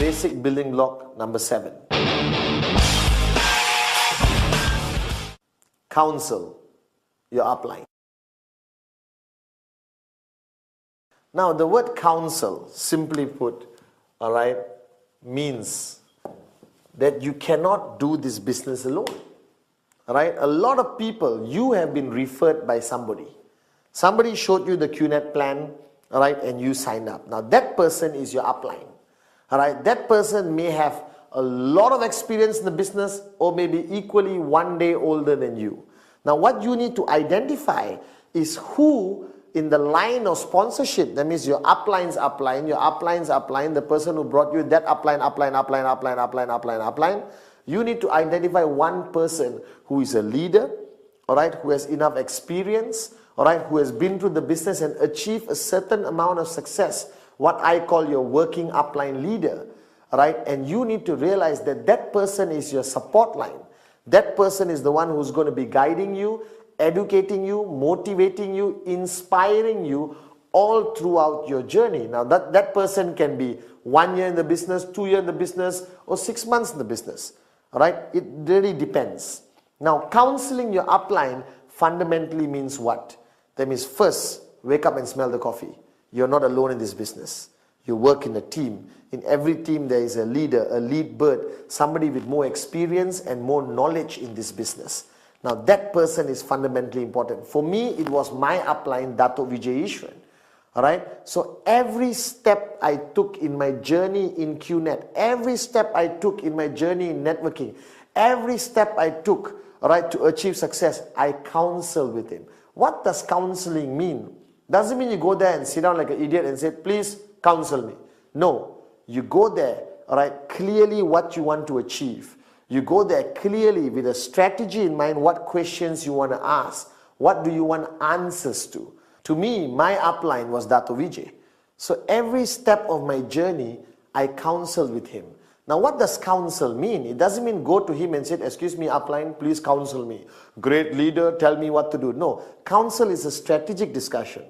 basic building block number 7. Counsel your upline. Now, the word counsel, simply put, all right, means that you cannot do this business alone. All right, a lot of people, you have been referred by somebody. Somebody showed you the QNet plan, all right, and you signed up. Now, that person is your upline. All right, that person may have a lot of experience in the business or maybe equally one day older than you. Now, what you need to identify is who in the line of sponsorship, that means your upline's upline, the person who brought you that upline, you need to identify one person who is a leader, all right, who has enough experience, all right, who has been through the business and achieved a certain amount of success, what I call your working upline leader, all right, and you need to realize that that person is your support line. That person is the one who's going to be guiding you, educating you, motivating you, inspiring you all throughout your journey. Now, that person can be 1 year in the business, 2 years in the business, or 6 months in the business. All right, it really depends. Now, counseling your upline fundamentally means what? That means first, wake up and smell the coffee. You're not alone in this business. You work in a team. In every team, there is a leader, a lead bird, somebody with more experience and more knowledge in this business. Now, that person is fundamentally important. For me, it was my upline, Dato' Vijay Ishwan. All right, so every step I took in my journey in QNet, every step I took in my journey in networking, every step I took, all right, to achieve success, I counsel with him. What does counseling mean? Doesn't mean you go there and sit down like an idiot and say, please counsel me. No, you go there, all right, clearly what you want to achieve. You go there clearly with a strategy in mind, what questions you want to ask, what do you want answers to. To me, my upline was Dato' Vijay. So every step of my journey, I counseled with him. Now, what does counsel mean? It doesn't mean go to him and say, excuse me, upline, please counsel me. Great leader, tell me what to do. No, counsel is a strategic discussion.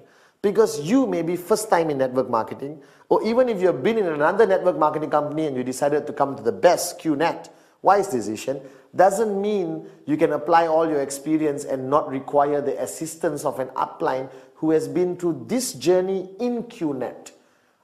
Because you may be first time in network marketing, or even if you've been in another network marketing company and you decided to come to the best QNet, wise decision, doesn't mean you can apply all your experience and not require the assistance of an upline who has been through this journey in QNet.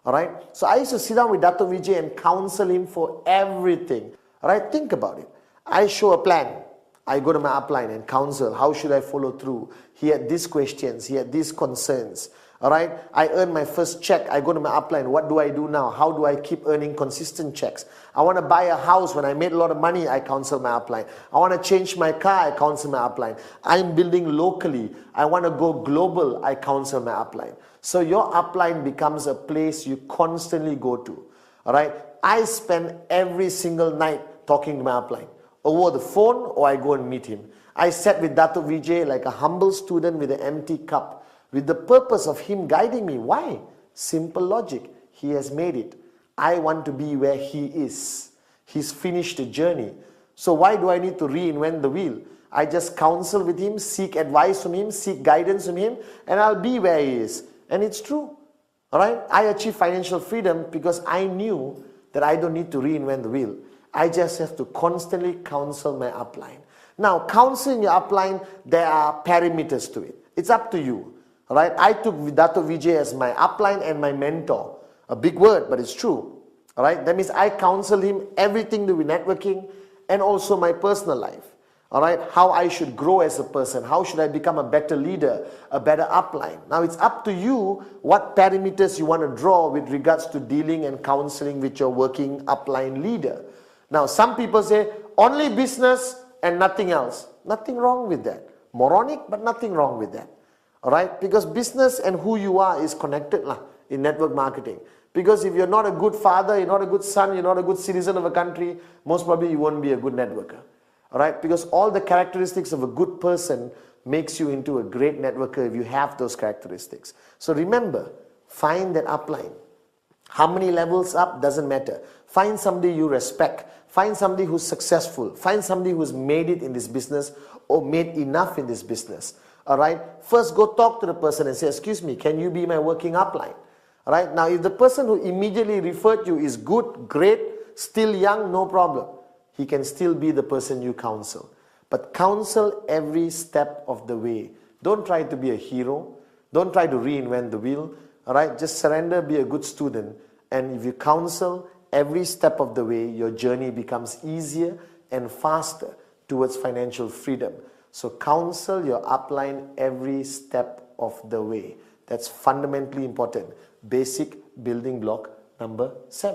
Alright, so I used to sit down with Dato' Vijay and counsel him for everything. Alright, think about it. I show a plan. I go to my upline and counsel. How should I follow through? He had these questions. He had these concerns. Alright, I earn my first check. I go to my upline. What do I do now? How do I keep earning consistent checks? I want to buy a house. When I made a lot of money, I counsel my upline. I want to change my car. I counsel my upline. I'm building locally. I want to go global. I counsel my upline. So your upline becomes a place you constantly go to. Alright, I spend every single night talking to my upline. Over the phone or I go and meet him. I sat with Dato' Vijay like a humble student with an empty cup, with the purpose of him guiding me. Why? Simple logic. He has made it. I want to be where he is. He's finished the journey. So why do I need to reinvent the wheel? I just counsel with him, seek advice from him, seek guidance from him, and I'll be where he is. And it's true. Alright? I achieved financial freedom because I knew that I don't need to reinvent the wheel. I just have to constantly counsel my upline. Now, counseling your upline, there are parameters to it. It's up to you. Alright, I took Dato' Vijay as my upline and my mentor. A big word, but it's true. Alright, that means I counsel him everything to do with networking and also my personal life. Alright, how I should grow as a person, how should I become a better leader, a better upline. Now it's up to you what parameters you want to draw with regards to dealing and counseling with your working upline leader. Now some people say only business and nothing else. Nothing wrong with that. Moronic, but nothing wrong with that. Alright, because business and who you are is connected in network marketing. Because if you're not a good father, you're not a good son, you're not a good citizen of a country, most probably you won't be a good networker. Alright, because all the characteristics of a good person makes you into a great networker if you have those characteristics. So remember, find that upline. How many levels up doesn't matter. Find somebody you respect. Find somebody who's successful. Find somebody who's made it in this business or made enough in this business. Alright, first go talk to the person and say, excuse me, can you be my working upline? Alright, now if the person who immediately referred you is good, great, still young, no problem. He can still be the person you counsel. But counsel every step of the way. Don't try to be a hero. Don't try to reinvent the wheel. All right, just surrender, be a good student. And if you counsel every step of the way, your journey becomes easier and faster towards financial freedom. So counsel your upline every step of the way. That's fundamentally important. Basic building block number 7.